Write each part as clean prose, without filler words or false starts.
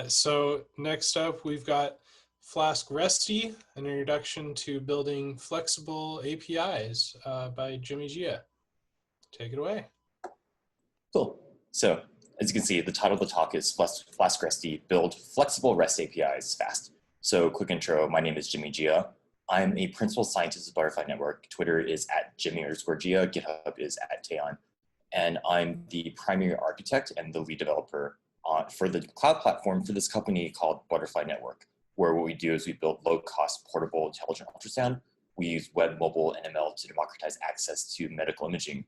So next up, we've got Flask-RESTy, an introduction to building flexible APIs by Jimmy Gia. Take it away. Cool. So as you can see, the title of the talk is Flask-RESTy, build flexible REST APIs fast. So quick intro, my name is Jimmy Gia. I'm a principal scientist at Butterfly Network. Twitter is @Jimmy_Gia, GitHub is @Taeyon. And I'm the primary architect and the lead developer for the cloud platform for this company called Butterfly Network, where what we do is we build low-cost, portable, intelligent ultrasound. We use web, mobile, and ML to democratize access to medical imaging.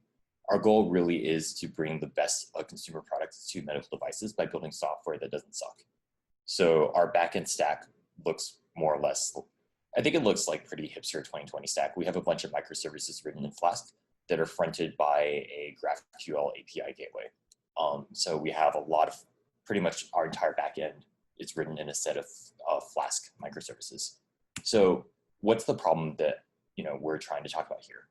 Our goal really is to bring the best consumer products to medical devices by building software that doesn't suck. So our backend stack looks more or less, I think it looks like pretty hipster 2020 stack. We have a bunch of microservices written in Flask that are fronted by a GraphQL API gateway. So we have a lot of, pretty much our entire backend is written in a set of Flask microservices. So what's the problem that we're trying to talk about here?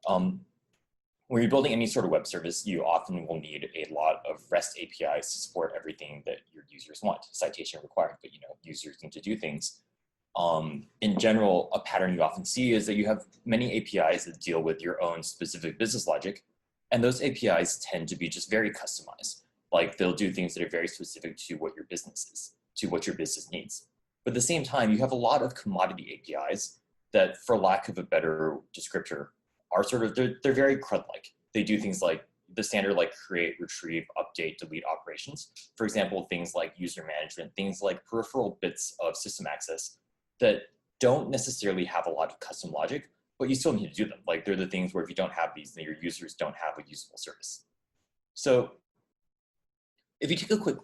When you're building any sort of web service, you often will need a lot of REST APIs to support everything that your users want. Citation required, but users need to do things. In general, a pattern you often see is that you have many APIs that deal with your own specific business logic, and those APIs tend to be just very customized. Like they'll do things that are very specific to what your business is, to what your business needs. But at the same time, you have a lot of commodity APIs that, for lack of a better descriptor, are sort of, they're very CRUD-like. They do things like the standard like create, retrieve, update, delete operations. For example, things like user management, things like peripheral bits of system access that don't necessarily have a lot of custom logic, but you still need to do them. Like they're the things where if you don't have these, then your users don't have a usable service. So if you take a quick,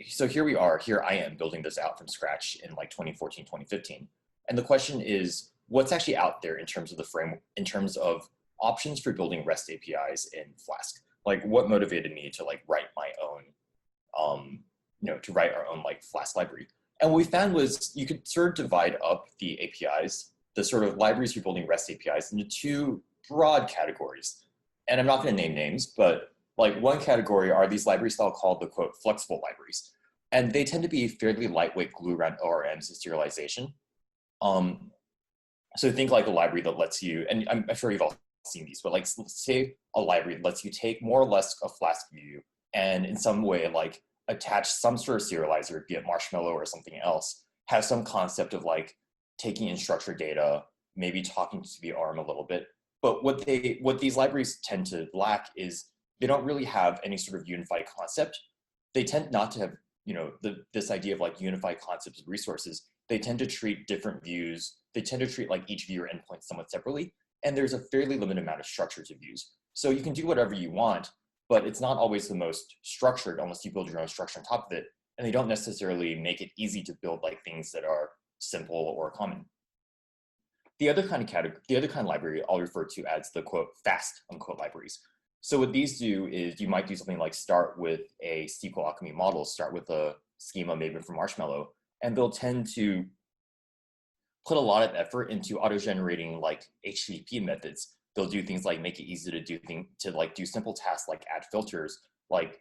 so here I am building this out from scratch in like 2014, 2015. And the question is, what's actually out there in terms of the framework, in terms of options for building REST APIs in Flask? Like what motivated me to like write my own, to write our own like Flask library. And what we found was you could sort of divide up the APIs, the sort of libraries for building REST APIs, into two broad categories. And I'm not going to name names, but like one category are these libraries that I'll call the quote flexible libraries. And they tend to be fairly lightweight glue around ORMs and serialization. So think like a library that lets you, and I'm sure you've all seen these, but like let's say a library lets you take more or less a Flask view and in some way like attach some sort of serializer, be it marshmallow or something else, have some concept of like taking in structured data, maybe talking to the ORM a little bit. But what these libraries tend to lack is they don't really have any sort of unified concept. They tend not to have, this idea of like unified concepts of resources. They tend to treat different views. They tend to treat like each view or endpoint somewhat separately. And there's a fairly limited amount of structure to views. So you can do whatever you want, but it's not always the most structured unless you build your own structure on top of it. And they don't necessarily make it easy to build like things that are simple or common. The other kind of library I'll refer to as the quote fast unquote libraries. So what these do is you might do something like start with a SQLAlchemy model, start with a schema maybe from Marshmallow, and they'll tend to put a lot of effort into auto-generating like HTTP methods. They'll do things like make it easy to do simple tasks like add filters, like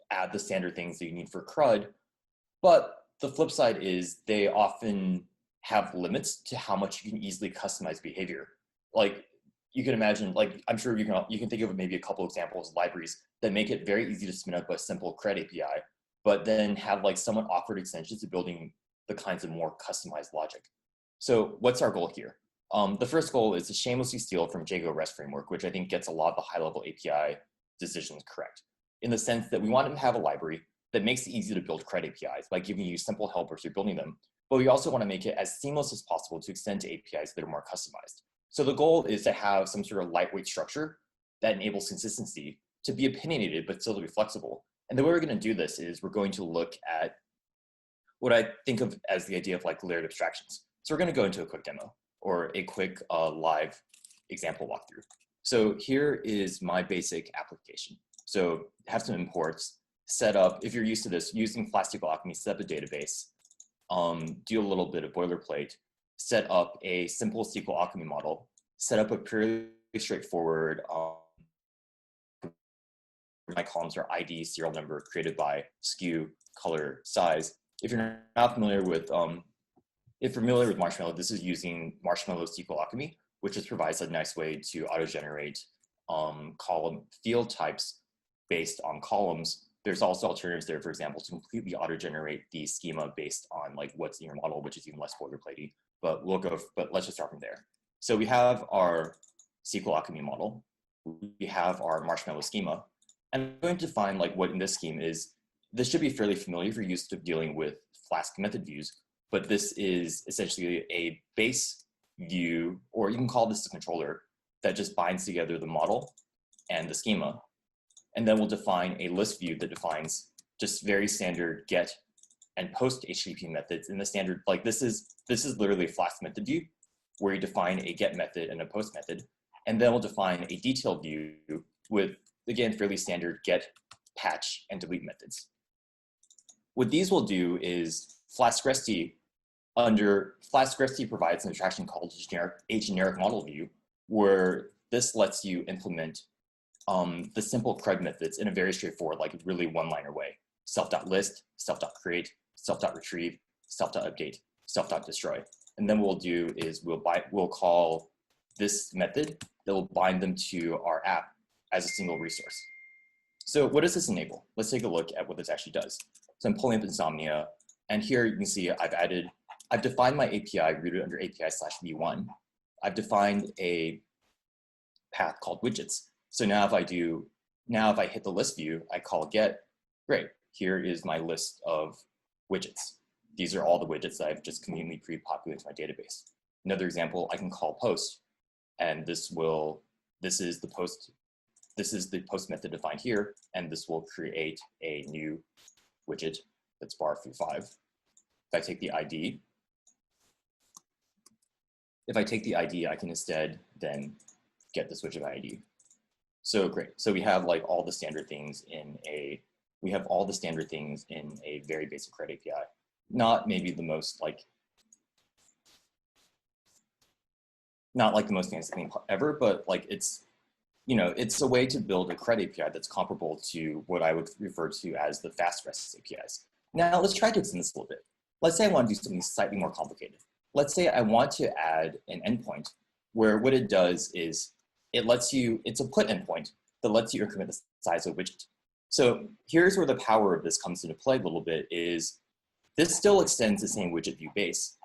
add the standard things that you need for CRUD. But the flip side is they often have limits to how much you can easily customize behavior. Like you can imagine, like I'm sure you can think of maybe a couple examples of libraries that make it very easy to spin up a simple CRUD API, but then have like somewhat awkward extensions to building the kinds of more customized logic. So what's our goal here? The first goal is to shamelessly steal from Django REST framework, which I think gets a lot of the high-level API decisions correct, in the sense that we want to have a library that makes it easy to build CRUD APIs by giving you simple helpers for building them. But we also want to make it as seamless as possible to extend to APIs that are more customized. So the goal is to have some sort of lightweight structure that enables consistency, to be opinionated, but still to be flexible. And the way we're going to do this is we're going to look at what I think of as the idea of like layered abstractions. So we're going to go into a quick demo or a quick live example walkthrough. So here is my basic application. So have some imports, set up, if you're used to this, using Flask-RESTy, set up a database, do a little bit of boilerplate, set up a simple SQLAlchemy model, set up a purely straightforward, my columns are ID, serial number created by SKU, color size. If you're not familiar with, if familiar with Marshmallow, this is using Marshmallow SQLAlchemy, which just provides a nice way to auto-generate column field types based on columns. There's also alternatives there, for example, to completely auto-generate the schema based on like what's in your model, which is even less boilerplatey. But let's just start from there. So we have our SQLAlchemy model. We have our Marshmallow schema. And I'm going to define like what in this scheme is. This should be fairly familiar if you're used to dealing with Flask method views, but this is essentially a base view, or you can call this a controller that just binds together the model and the schema. And then we'll define a list view that defines just very standard get and post HTTP methods in the standard, like this is literally a Flask method view where you define a get method and a post method. And then we'll define a detailed view with, again, fairly standard get, patch, and delete methods. What these will do is Flask-RESTy provides an abstraction called a generic model view, where this lets you implement the simple CRUD methods in a very straightforward, like really one-liner way. Self.list, self.create, self.retrieve, self.update, self.destroy. And then what we'll do is we'll call this method that will bind them to our app as a single resource. So what does this enable? Let's take a look at what this actually does. So I'm pulling up Insomnia, and here you can see I've defined my API rooted under API/v1. I've defined a path called widgets. So now if I hit the list view, I call get, great, here is my list of widgets. These are all the widgets that I've just conveniently pre-populated to my database. Another example, I can call post, and this is the post method defined here, and this will create a new widget that's bar through 5. If I take the ID, I can instead then get this widget ID. So great. So we have like all the standard things in a very basic CRUD API. Not maybe the most not like the most fancy thing ever, but like it's a way to build a CRUD API that's comparable to what I would refer to as the fast REST APIs. Now let's try to extend this a little bit. Let's say I want to do something slightly more complicated. Let's say I want to add an endpoint where what it does is it's a put endpoint that lets you increment the size of a widget. So here's where the power of this comes into play a little bit is this still extends the same widget view base.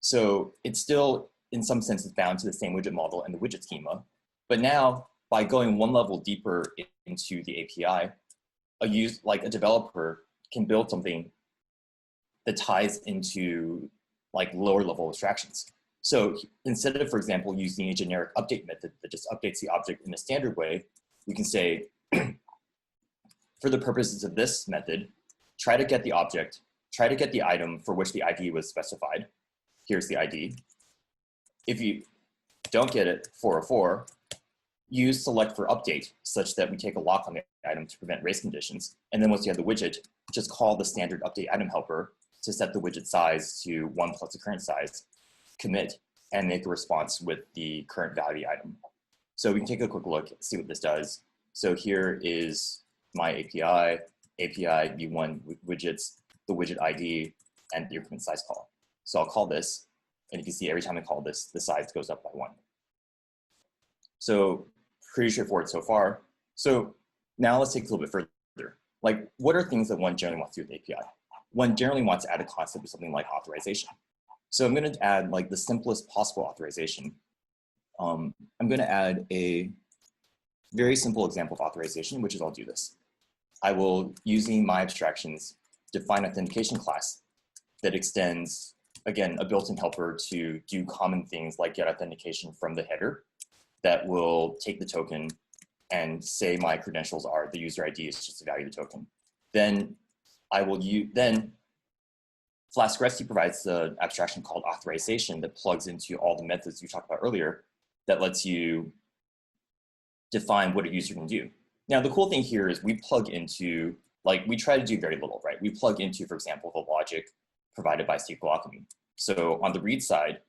So it's still, in some sense, bound to the same widget model and the widget schema. But now, by going one level deeper into the API, a developer can build something that ties into like lower level abstractions. So instead of, for example, using a generic update method that just updates the object in a standard way, we can say, for the purposes of this method, try to get the object, try to get the item for which the ID was specified. Here's the ID. If you don't get it, 404, use select for update such that we take a lock on the item to prevent race conditions. And then once you have the widget, just call the standard update item helper to set the widget size to 1 plus the current size, commit, and make a response with the current value item. So we can take a quick look, see what this does. So here is my API v1 widgets, the widget ID, and the increment size call. So I'll call this, and you can see every time I call this, the size goes up by 1. So pretty straightforward so far. So now let's take it a little bit further. Like, what are things that one generally wants to do with API? One generally wants to add a concept of something like authorization. So I'm going to add like the simplest possible authorization. I'm going to add a very simple example of authorization, which is I'll do this. I will, using my abstractions, define authentication class that extends, again, a built-in helper to do common things like get authentication from the header that will take the token and say my credentials are the user ID is just the value of the token. Then Flask-RESTy provides the abstraction called authorization that plugs into all the methods we talked about earlier that lets you define what a user can do. Now, the cool thing here is we plug into, like, we try to do very little, right? We plug into, for example, the logic provided by SQLAlchemy. So on the read side,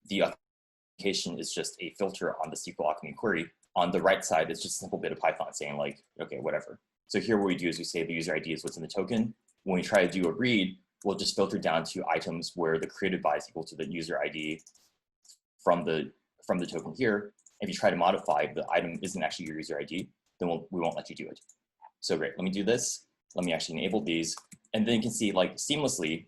the authentication is just a filter on the SQLAlchemy query. On the write side, it's just a simple bit of Python saying like, okay, whatever. So here what we do is we say the user ID is what's in the token. when we try to do a read, we'll just filter down to items where the created by is equal to the user ID from the token here. If you try to modify, the item isn't actually your user ID, then we won't let you do it. So great, let me do this. Let me actually enable these. And then you can see like seamlessly,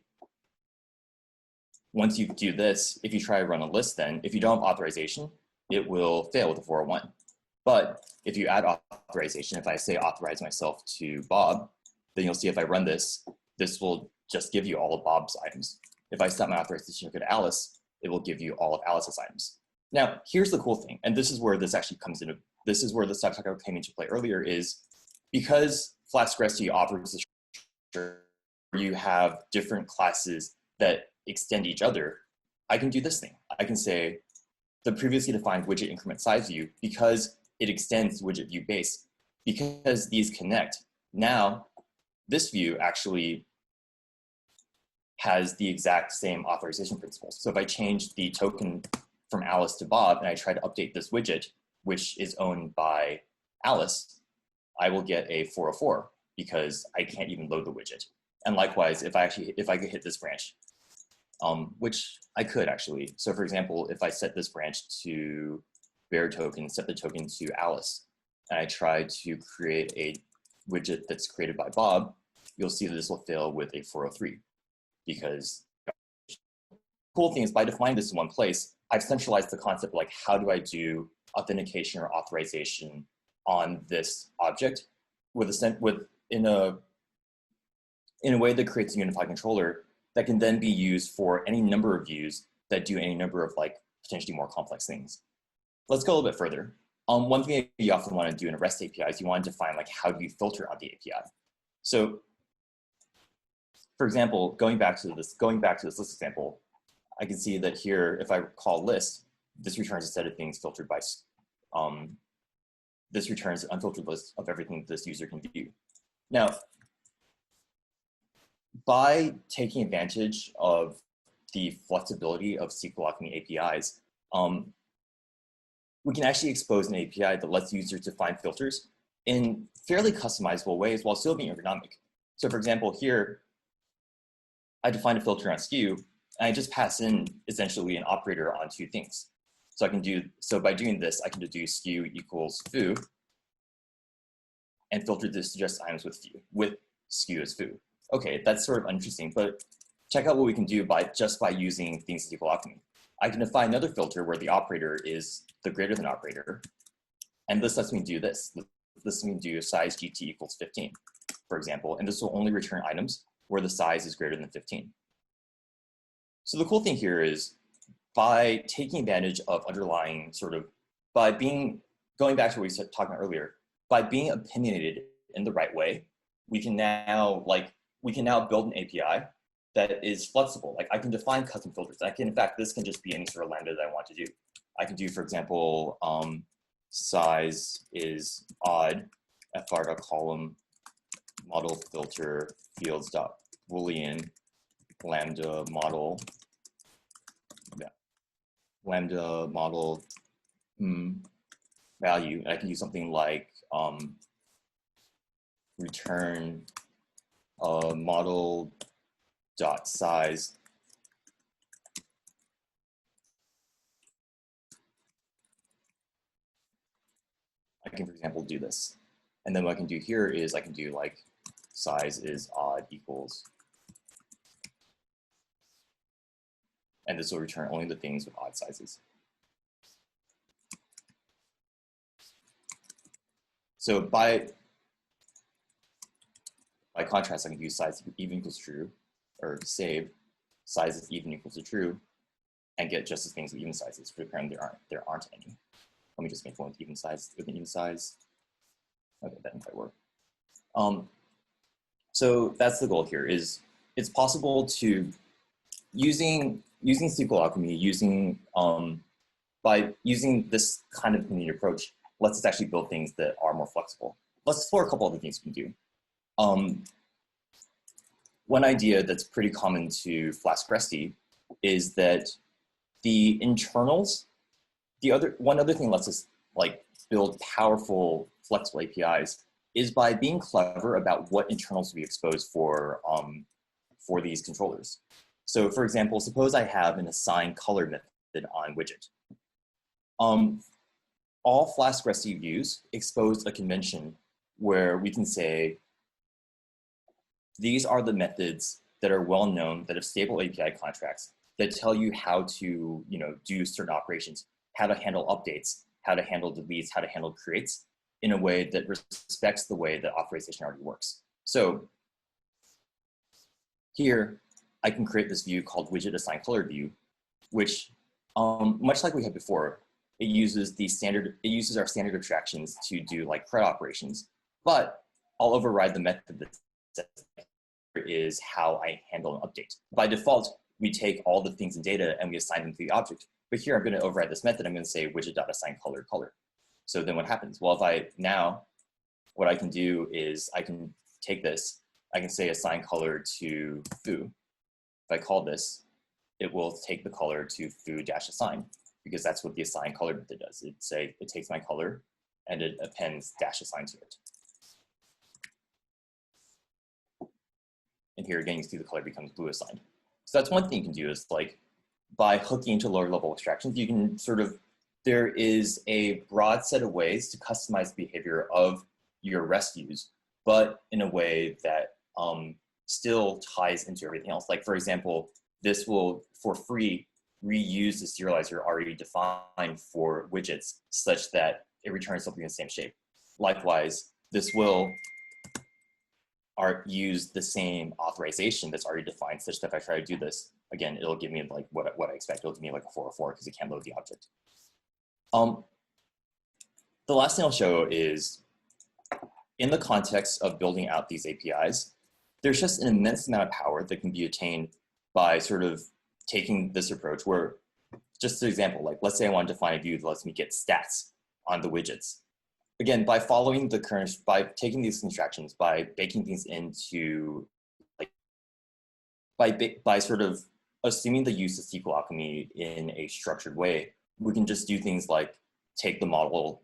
once you do this, if you try to run a list, then if you don't have authorization, it will fail with a 401. But if you add authorization, if I say authorize myself to Bob, then you'll see if I run this, this will just give you all of Bob's items. If I set my authorization to Alice, it will give you all of Alice's items. Now, here's the cool thing, and this is where this actually comes into, this is where the stuff I came into play earlier is because Flask-RESTy offers the structure where you have different classes that extend each other, I can do this thing. I can say the previously defined widget increment size view, because it extends widget view base, because these connect, now this view actually has the exact same authorization principles. So if I change the token from Alice to Bob and I try to update this widget, which is owned by Alice, I will get a 404 because I can't even load the widget. And likewise, if I could hit this branch, which I could actually. So for example, if I set this branch to bear token, set the token to Alice, and I try to create a widget that's created by Bob, you'll see that this will fail with a 403 because the cool thing is by defining this in one place, I've centralized the concept of like, how do I do authentication or authorization on this object in a way that creates a unified controller that can then be used for any number of views that do any number of like potentially more complex things. Let's go a little bit further. One thing you often want to do in a REST API is you want to define like how do you filter on the API. So, for example, going back to this list example, I can see that here, if I call list, this returns a set of things filtered by. This returns an unfiltered list of everything this user can view. Now, by taking advantage of the flexibility of SQLAlchemy APIs, we can actually expose an API that lets users define filters in fairly customizable ways while still being ergonomic. So for example, here, I define a filter on SKU, and I just pass in essentially an operator on two things. So by doing this, I can deduce SKU equals foo and filter this to just items with SKU as foo. Okay, that's sort of interesting, but check out what we can do by using things in SQLAlchemy. I can define another filter where the operator is the greater than operator, and this lets me do this. This lets me do size GT equals 15, for example, and this will only return items where the size is greater than 15. So the cool thing here is by taking advantage of underlying going back to what we started talking about earlier, by being opinionated in the right way, we can now build an API that is flexible. Like I can define custom filters. In fact, this can just be any sort of lambda that I want to do. I can do, for example, size is odd, fr.column, model filter fields dot boolean lambda model, lambda model value. And I can do something like return model dot size I can, for example, do this. And then what I can do here is I can do like size is odd equals, and this will return only the things with odd sizes. So by contrast, I can use size even equals true, or save size is even equals to true, and get just as things with even sizes. For apparently there aren't any. Let me just make one with even size. With an even size, okay, that didn't quite work. So that's the goal here. Is it's possible to using SQLAlchemy, by using this kind of community approach, lets us actually build things that are more flexible. Let's explore a couple other things we can do. One idea that's pretty common to Flask-RESTy is that the internals, one other thing lets us like build powerful, flexible APIs is by being clever about what internals we expose for these controllers. So for example, suppose I have an assign color method on widget. All Flask-RESTy views expose a convention where we can say, these are the methods that are well known, that have stable API contracts, that tell you how to do certain operations, how to handle updates, how to handle deletes, how to handle creates in a way that respects the way that authorization already works. So here, I can create this view called widget assign color view, which much like we had before, it uses our standard abstractions to do like CRUD operations, but I'll override the method that says is how I handle an update. By default, we take all the things in data and we assign them to the object. But here I'm going to override this method. I'm going to say widget.assign color color. So then what happens? Well, what I can do is I can take this, I can say assign color to foo. If I call this, it will take the color to foo-assign, because that's what the assign color method does. It takes my color and it appends -assign to it. And here again, you see the color becomes blue assigned. So that's one thing you can do, is like by hooking into lower level abstractions, you can there is a broad set of ways to customize the behavior of your REST views, but in a way that still ties into everything else. Like for example, this will, for free, reuse the serializer already defined for widgets such that it returns something in the same shape. Likewise, this will use the same authorization that's already defined, such that if I try to do this, again, it'll give me like what I expect. It'll give me like a 404 because it can't load the object. The last thing I'll show is, in the context of building out these APIs, there's just an immense amount of power that can be attained by taking this approach where, just an example, like let's say I want to define a view that lets me get stats on the widgets. Again, by following by taking these abstractions, by baking things into, by assuming the use of SQLAlchemy in a structured way, we can just do things like take the model,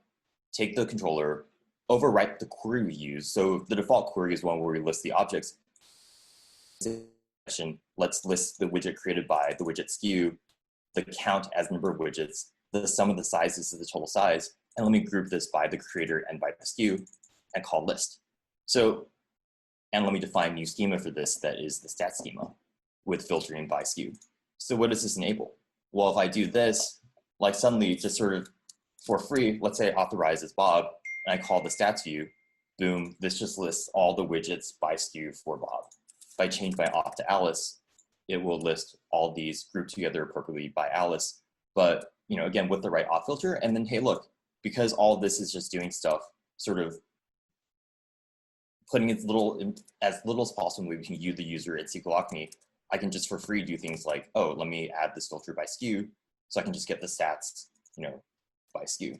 take the controller, overwrite the query we use. So the default query is one where we list the objects. Let's list the widget created by the widget SKU, the count as number of widgets, the sum of the sizes is the total size, and let me group this by the creator and by the SKU and call list. So, and let me define new schema for this that is the stat schema with filtering by SKU. So what does this enable? Well, if I do this, like suddenly just for free, let's say authorize as Bob, and I call the stats view, boom, this just lists all the widgets by SKU for Bob. If I change my auth to Alice, it will list all these grouped together appropriately by Alice, but again, with the right auth filter. And then, hey, look, because all this is just doing stuff, putting as little as possible, we can use the user at SQLAlchemy, I can just for free do things like, oh, let me add this filter by SKU, so I can just get the stats, by SKU.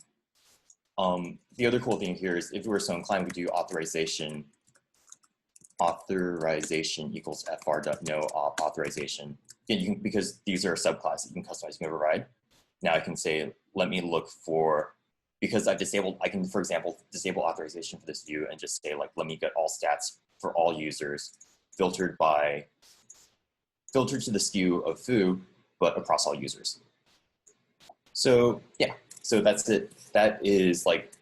The other cool thing here is, if we were so inclined, we do authorization equals fr.no authorization. And because these are subclasses, you can customize, you can override. Now I can say, let me look for, because I've disabled, I can, for example, disable authorization for this view and just say, like, let me get all stats for all users filtered to the SKU of foo, but across all users. So yeah, so that's it. That is like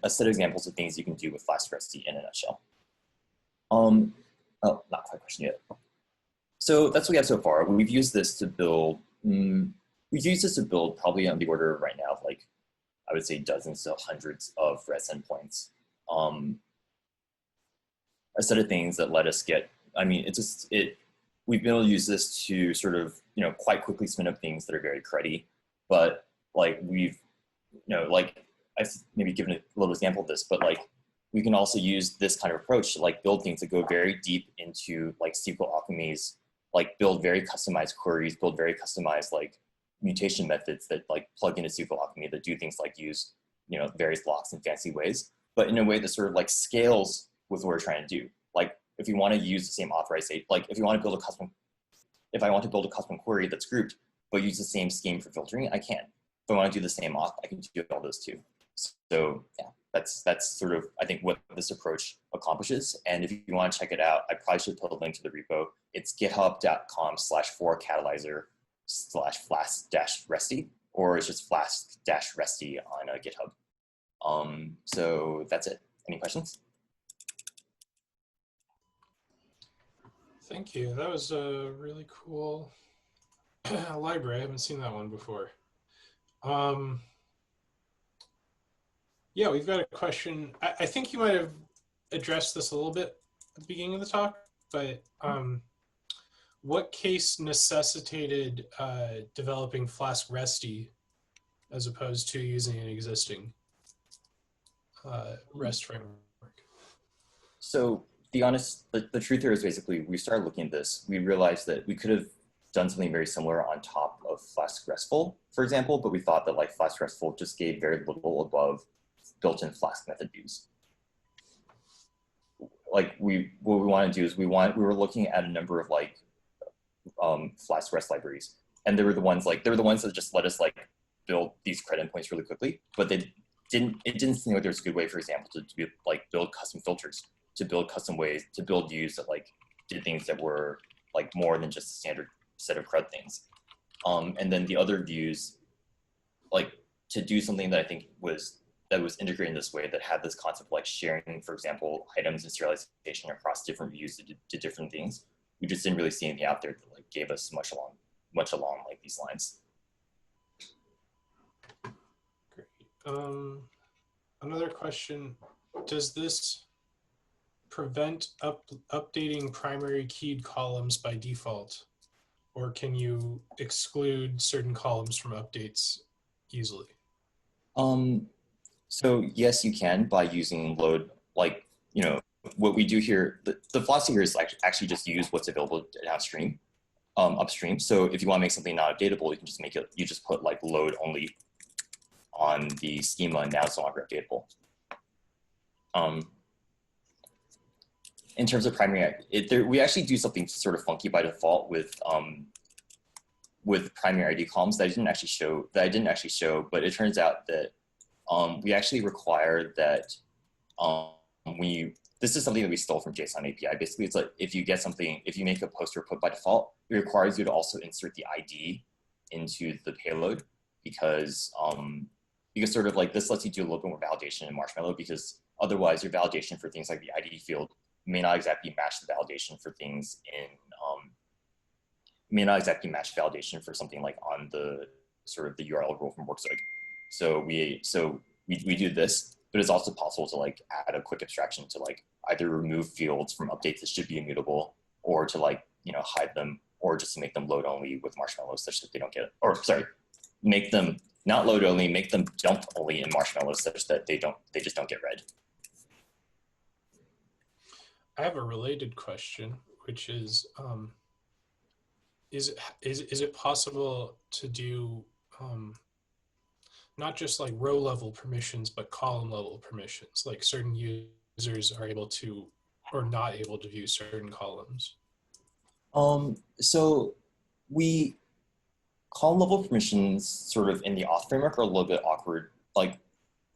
a set of examples of things you can do with Flask-RESTy in a nutshell. Oh, not quite a question yet. So that's what we have so far. We've used this to build, probably on the order right now of like, I would say dozens to hundreds of REST endpoints. A set of things that let us get, we've been able to use this to quite quickly spin up things that are very cruddy, but like I've maybe given a little example of this, but like we can also use this kind of approach to like build things that go very deep into like SQLAlchemy's, like build very customized queries, build very customized like mutation methods that like plug into SQLAlchemy that do things like use, various blocks in fancy ways, but in a way that like scales with what we're trying to do. Like if you want to use the same authorization, like if I want to build a custom query that's grouped, but use the same scheme for filtering, I can. If I want to do the same auth, I can do all those too. So yeah, that's sort of, I think, what this approach accomplishes. And if you want to check it out, I probably should put a link to the repo. It's github.com/for-catalyzer/flask-resty, or it's just flask-resty on GitHub. So that's it. Any questions? Thank you. That was a really cool library. I haven't seen that one before. Yeah, we've got a question. I think you might have addressed this a little bit at the beginning of the talk, but what case necessitated developing Flask-RESTy as opposed to using an existing REST framework? So the truth here is basically we started looking at this. We realized that we could have done something very similar on top of Flask-RESTful, for example, but we thought that like Flask-RESTful just gave very little above built-in Flask method views. Like what we want to do is we were looking at a number of like Flask-REST libraries, and they were the ones that just let us like build these CRUD endpoints really quickly, but it didn't seem like there's a good way, for example, to like build custom filters, to build custom ways, to build views that like did things that were like more than just a standard set of CRUD things. And then the other views, like to do something that I think was integrated in this way, that had this concept of like sharing, for example, items and serialization across different views to different things. We just didn't really see anything out there that like gave us much along like these lines. Great. Another question: does this prevent updating primary keyed columns by default, or can you exclude certain columns from updates easily? So yes, you can by using load, like, you know, what we do here, the philosophy here is like actually just use what's available downstream, upstream. So if you want to make something not updatable, you can just you just put like load only on the schema, and now it's no longer updatable. In terms of primary, we actually do something sort of funky by default with primary ID columns that I didn't actually show, but it turns out that we actually require that this is something that we stole from JSON API. Basically, it's like if you make a post or put by default, it requires you to also insert the ID into the payload, because sort of like this lets you do a little bit more validation in Marshmallow, because otherwise your validation for things like the ID field may not exactly match the validation for things may not exactly match validation for something like on the sort of the URL rule from Workzeug. So we do this, but it's also possible to like add a quick abstraction to like either remove fields from updates that should be immutable, or to like, you know, hide them, or just to make them load only with Marshmallow such that they don't get, or sorry, make them not load only, make them dump only in Marshmallow such that they just don't get read. I have a related question, which is it possible to do not just like row level permissions, but column level permissions? Like certain users are able to or not able to view certain columns. So column level permissions sort of in the auth framework are a little bit awkward. Like,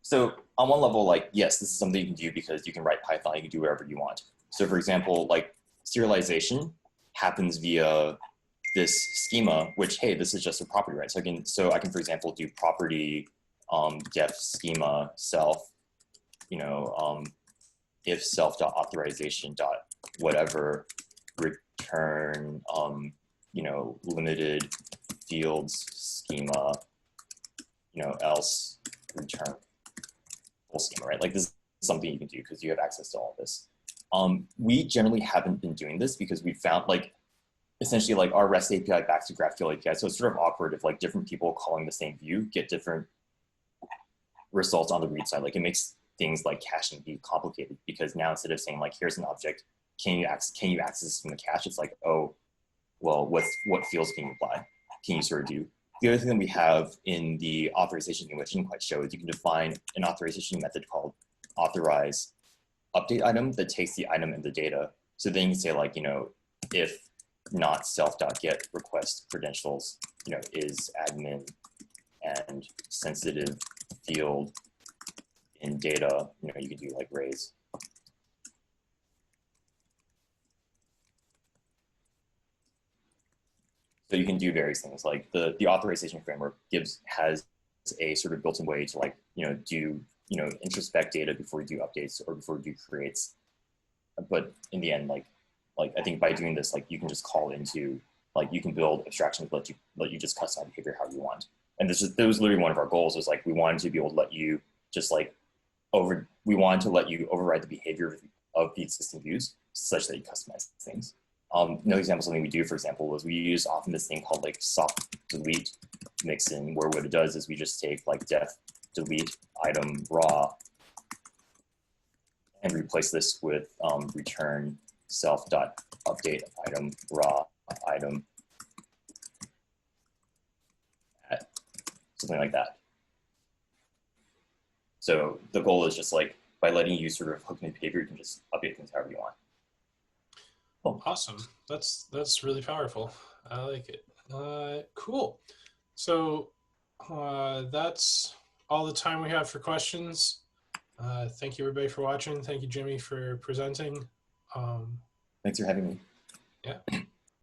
so on one level, like, yes, this is something you can do because you can write Python, you can do whatever you want. So for example, like serialization happens via this schema, which, hey, this is just a property, right? So I can, for example, do property def schema self, you know, if self.authorization dot whatever return, you know, limited fields schema, you know, else return full schema, right? Like this is something you can do because you have access to all of this. We generally haven't been doing this because we found like essentially like our REST API backs to GraphQL API. So it's sort of awkward if like different people calling the same view get different results on the read side. Like it makes things like caching be complicated, because now instead of saying like, here's an object, can you access this from the cache? It's like, oh, well, what fields can you apply? Can you sort of do? The other thing that we have in the authorization thing, which I didn't quite show, is you can define an authorization method called authorize update item that takes the item and the data. So then you can say like, you know, if not self.get request credentials, you know, is admin and sensitive field in data, you can do like raise. So you can do various things, like the authorization framework has a sort of built-in way to like, do, introspect data before you do updates or before you do creates. But in the end, like I think by doing this, like you can just call into, like you can build abstractions that let you just customize behavior how you want. And that was literally one of our goals, was like we wanted to be able to let you just like we wanted to let you override the behavior of the existing views such that you customize things. Another example, something we do, for example, was we use often this thing called like soft delete mixin, where what it does is we just take like def delete item raw and replace this with return self dot update item raw item at something like that. So the goal is just like by letting you sort of hook in behavior, you can just update things however you want. Oh, awesome. That's really powerful. I like it. Cool. So that's all the time we have for questions. Thank you everybody for watching. Thank you, Jimmy, for presenting. Thanks for having me. Yeah.